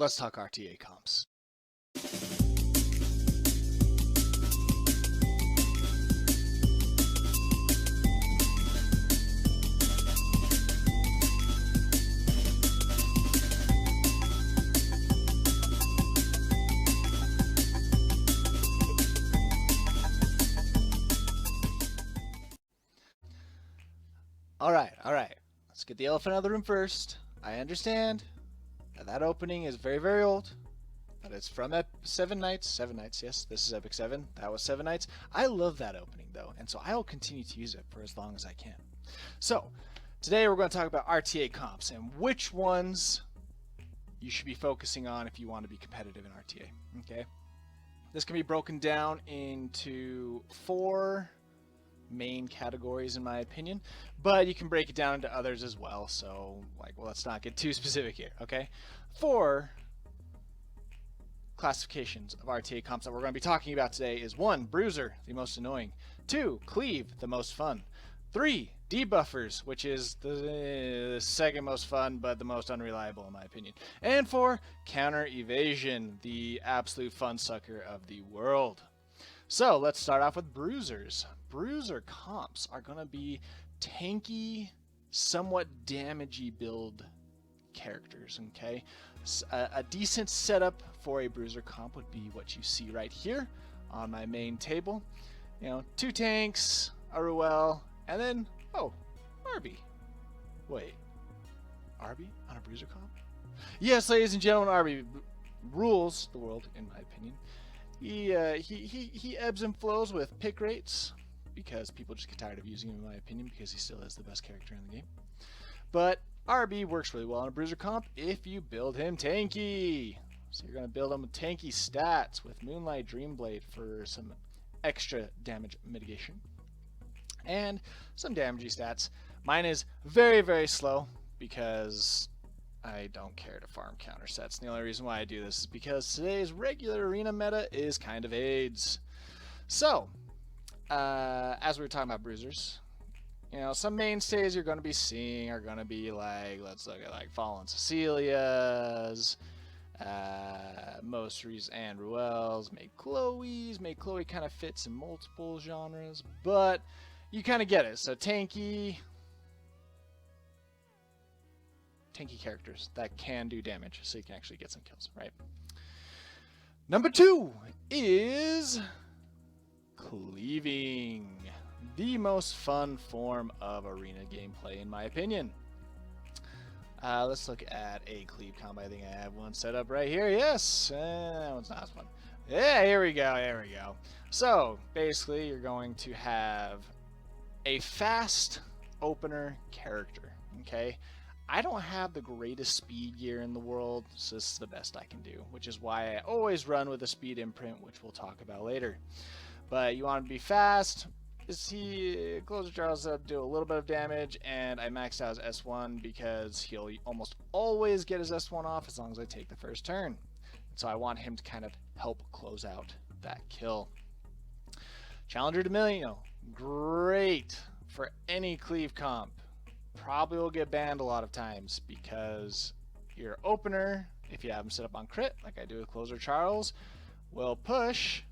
let's talk RTA comps. All right. Let's get the elephant out of the room first. I understand that opening is very, very old. But it's from 7 Nights. 7 Nights, yes. This is Epic 7. That was 7 Nights. I love that opening, though. And so I will continue to use it for as long as I can. So, today we're going to talk about RTA comps and which ones you should be focusing on if you want to be competitive in RTA. Okay? This can be broken down into 4 main categories in my opinion, but you can break it down into others as well, so let's not get too specific here. Okay, 4 classifications of RTA comps that we're going to be talking about today is 1. Bruiser, the most annoying. 2. Cleave, the most fun. 3. Debuffers, which is the second most fun but the most unreliable in my opinion. And 4. Counter Evasion, the absolute fun sucker of the world. So let's start off with Bruisers. Bruiser comps are going to be tanky, somewhat damagey build characters, okay? A decent setup for a Bruiser comp would be what you see right here on my main table. 2 tanks, a Ruel, and then, oh, Arby. Wait, Arby on a Bruiser comp? Yes, ladies and gentlemen, Arby rules the world, in my opinion. He ebbs and flows with pick rates because people just get tired of using him, in my opinion, because he still is the best character in the game. But RB works really well on a Bruiser comp if you build him tanky. So you're going to build him with tanky stats with Moonlight Dreamblade for some extra damage mitigation and some damagey stats. Mine is very, very slow because I don't care to farm counter sets. And the only reason why I do this is because today's regular arena meta is kind of AIDS. So, as we were talking about Bruisers, some mainstays you're going to be seeing are going to be let's look at Fallen Cecilia's, Mosries and Ruel's, May Chloe's. May Chloe kind of fits in multiple genres, but you kind of get it. So tanky characters that can do damage, so you can actually get some kills, right? Number 2 is Cleaving, the most fun form of arena gameplay in my opinion. Let's look at a cleave combo. I think I have one set up right here. Yes, that one's not as fun. Yeah, here we go. So basically you're going to have a fast opener character, okay? I don't have the greatest speed gear in the world, so this is the best I can do, which is why I always run with a speed imprint, which we'll talk about later. But you want to be fast. Closer Charles do a little bit of damage, and I maxed out his S1 because he'll almost always get his S1 off as long as I take the first turn. So I want him to kind of help close out that kill. Challenger Dominion, great for any cleave comp. Probably will get banned a lot of times because your opener, if you have him set up on crit, like I do with Closer Charles, will push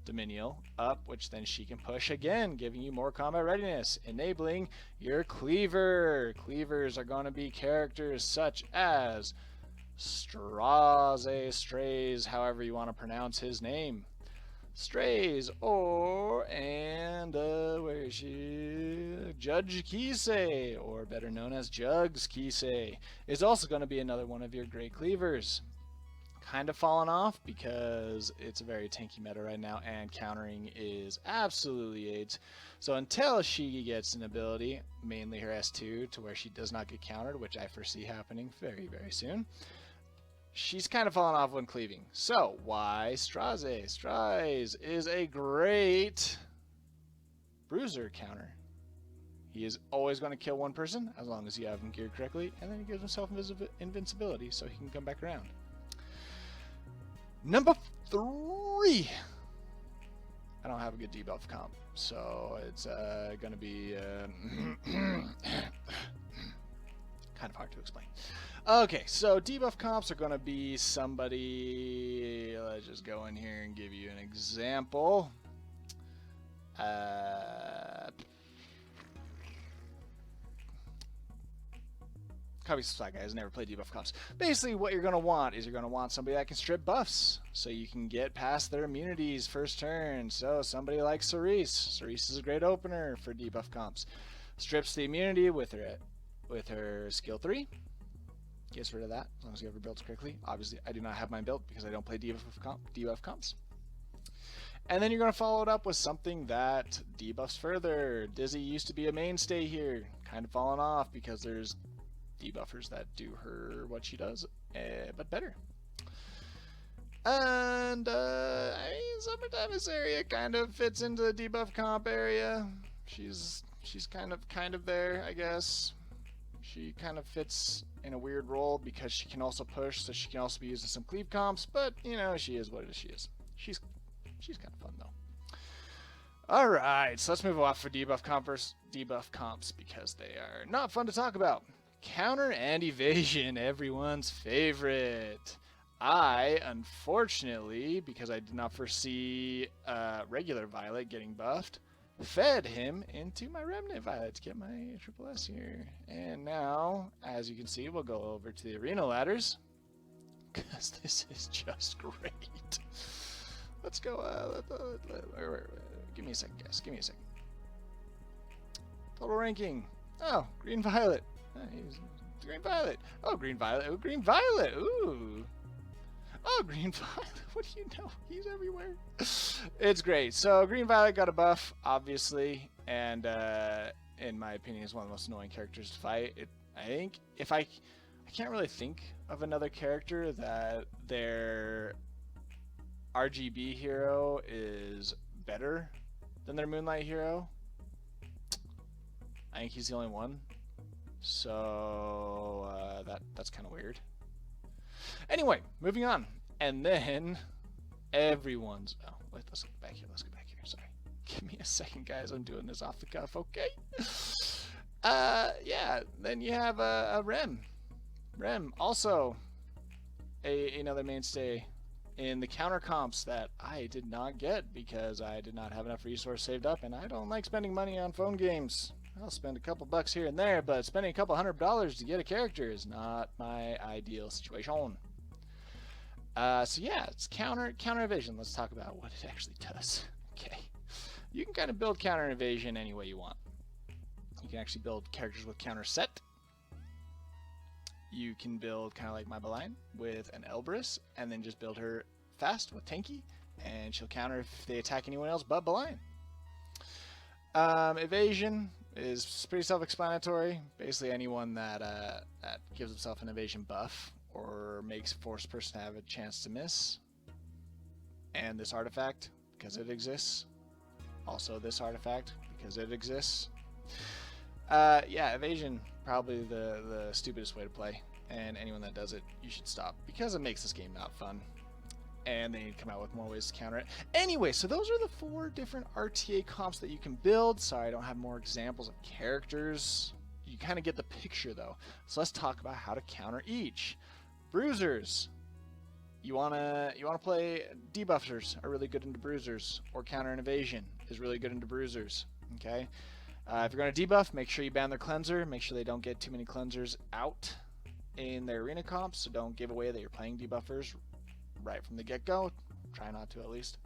Dominion up, which then she can push again, giving you more combat readiness, enabling your cleaver. Cleavers are going to be characters such as Strays, however you want to pronounce his name. Strays, where is she? Judge Kisei, or better known as Jugs Kisei, is also going to be another one of your great cleavers. Kind of fallen off because it's a very tanky meta right now, and countering is absolutely AIDS. So until she gets an ability, mainly her S2, to where she does not get countered, which I foresee happening very, very soon, she's kind of fallen off when cleaving. So why Strays? Strays is a great Bruiser counter. He is always going to kill one person as long as you have him geared correctly, and then he gives himself invincibility so he can come back around. Number 3. I don't have a good debuff comp, so it's going to be Kind of hard to explain. Okay, so debuff comps are going to be somebody... Let's just go in here and give you an example. Copy Slack guys never played debuff comps. Basically, what you're going to want is you're going to want somebody that can strip buffs, so you can get past their immunities first turn. So somebody like Cerise. Cerise is a great opener for debuff comps. Strips the immunity with her skill 3. Gets rid of that as long as you have her built correctly. Obviously, I do not have mine built because I don't play debuff comps. And then you're going to follow it up with something that debuffs further. Dizzy used to be a mainstay here, kind of fallen off because there's debuffers that do her what she does, but better. And I mean, Summertime area kind of fits into the debuff comp area. She's kind of there, I guess. She kind of fits in a weird role because she can also push, so she can also be used in some cleave comps. But you know, she is what she is. She's kind of fun though. All right, so let's move off for debuff comps because they are not fun to talk about. Counter and evasion, everyone's favorite. I, unfortunately, because I did not foresee regular Violet getting buffed, fed him into my Remnant Violet to get my triple S here. And now, as you can see, we'll go over to the arena ladders, because this is just great. Let's go, give me a second, guys, give me a second. Total ranking. Oh, green Violet. Green Violet. Oh, green Violet. Oh, green Violet. Ooh. Oh, green Violet. What do you know? He's everywhere. It's great. So, green Violet got a buff, obviously, and in my opinion, is one of the most annoying characters to fight. I think if I can't really think of another character that their RGB hero is better than their Moonlight hero. I think he's the only one. So that's kind of weird. Anyway, moving on. And then everyone's... Oh, let's get back here. Let's get back here. Sorry. Give me a second, guys. I'm doing this off the cuff, okay? Yeah. Then you have a Rem. Rem, also another mainstay in the counter comps that I did not get because I did not have enough resource saved up, and I don't like spending money on phone games. I'll spend a couple bucks here and there, but spending a couple $100 to get a character is not my ideal situation. So yeah, it's counter evasion. Let's talk about what it actually does. Okay, you can kind of build counter evasion any way you want. You can actually build characters with counter set. You can build kind of like my Malign with an Elbrus, and then just build her fast with Tanky, and she'll counter if they attack anyone else but Malign. Evasion is pretty self-explanatory. Basically, anyone that gives himself an evasion buff or makes a forced person have a chance to miss. And this artifact, because it exists. Also this artifact, because it exists. Yeah, evasion, probably the stupidest way to play. And anyone that does it, you should stop, because it makes this game not fun. And they need to come out with more ways to counter it. Anyway, so those are the 4 different RTA comps that you can build. Sorry, I don't have more examples of characters. You kind of get the picture, though. So let's talk about how to counter each. Bruisers. You wanna play debuffers are really good into Bruisers, or counter and evasion is really good into Bruisers. Okay. If you're gonna debuff, make sure you ban their cleanser. Make sure they don't get too many cleansers out in their arena comps. So don't give away that you're playing debuffers right from the get-go. Try not to, at least.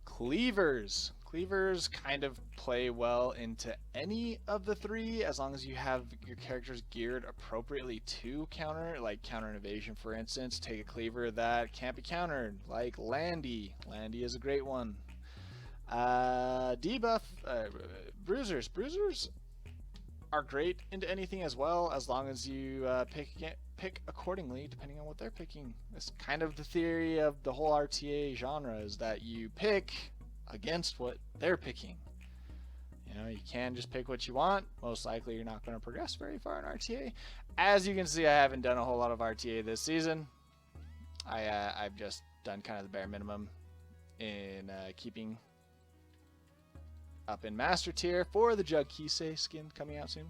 Cleavers. Cleavers kind of play well into any of the 3 as long as you have your characters geared appropriately to counter, like counter and evasion, for instance. Take a cleaver that can't be countered, like Landy. Landy is a great one. Debuff Bruisers. Bruisers are great into anything as well, as long as you pick accordingly, depending on what they're picking. It's kind of the theory of the whole RTA genre, is that you pick against what they're picking. You know, you can just pick what you want. Most likely you're not going to progress very far in RTA. As you can see, I haven't done a whole lot of RTA this season. I've just done kind of the bare minimum in keeping up in Master Tier for the Jug Kisei skin coming out soon.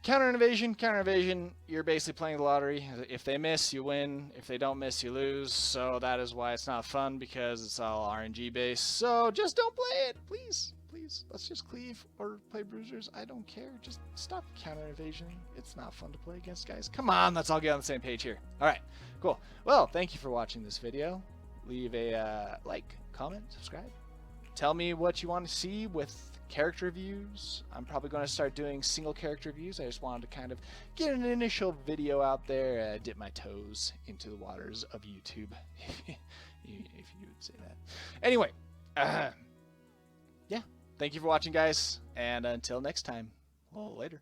Counter and evasion, you're basically playing the lottery. If they miss, you win. If they don't miss, you lose. So that is why it's not fun, because it's all RNG based. So just don't play it, please. Please, let's just cleave or play bruisers. I don't care. Just stop counter evasion. It's not fun to play against, guys. Come on, let's all get on the same page here. All right, cool. Well, thank you for watching this video. Leave a like, comment, subscribe. Tell me what you want to see with character reviews. I'm probably going to start doing single character reviews. I just wanted to kind of get an initial video out there, dip my toes into the waters of YouTube, if you would say that. Anyway, yeah. Thank you for watching, guys, and until next time, well, later.